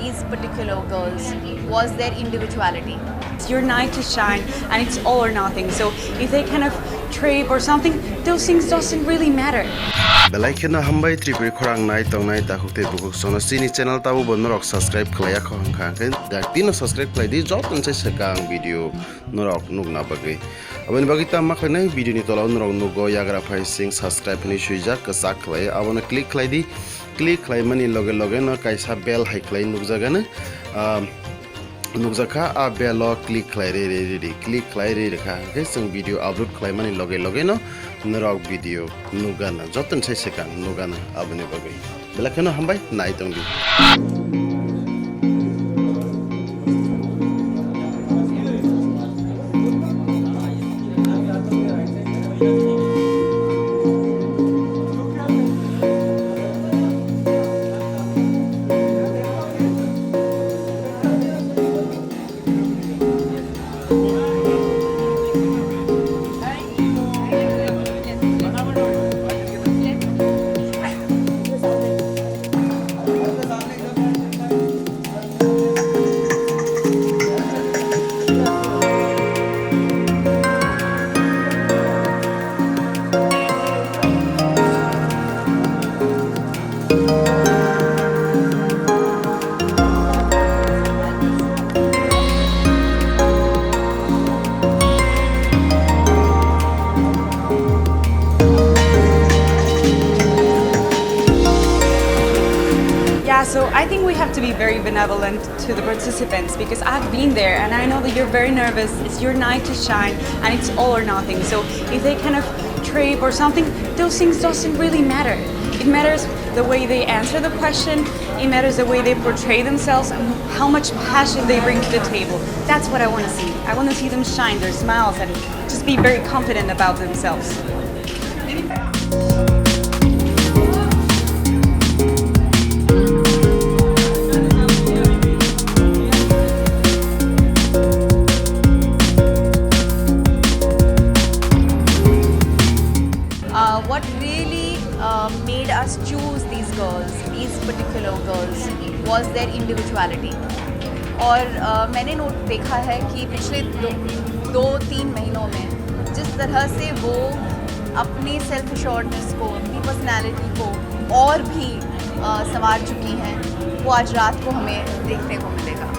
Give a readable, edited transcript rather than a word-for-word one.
these particular girls was their individuality. It's your night to shine, and it's all or nothing. So if they kind of trip or something, those things doesn't really matter. Belaikena hambai tripuri khorang nai tong nai ta hukte bukuk sona sini channel tabu bonorok subscribe khlaya khong khang ken dak tino subscribe khlai di job ton se kang video norok nugna bagai abani bagi ta makhna video ni tola norok nugo yagra phai sing subscribe ni suija ka sak khlai abona click khlai di click khlai mani loge loge no kaisa bell hai khlai nugjaga na nukjaka a belo click khlai re click khlai re kha ke sing video upload khlai mani loge loge no norok video nugana joton sai sekang nugana abani bagai belakena hambai nai tongdi So I think we have to be very benevolent to the participants because I've been there and I know that you're very nervous. It's your night to shine and it's all or nothing. So if they kind of trip or something, those things doesn't really matter. It matters the way they answer the question. It matters the way they portray themselves and how much passion they bring to the table. That's what I want to see. I want to see them shine their smiles and just be very confident about themselves. What really made us choose these particular girls, was their individuality. और मैंने देखा है कि पिछले दो तीन महीनों में जिस तरह से वो अपनी सेल्फ एश्योर्डनेस को, अपनी पर्सनैलिटी को और भी संवार चुकी हैं, वो आज रात को हमें देखने को मिलेगा.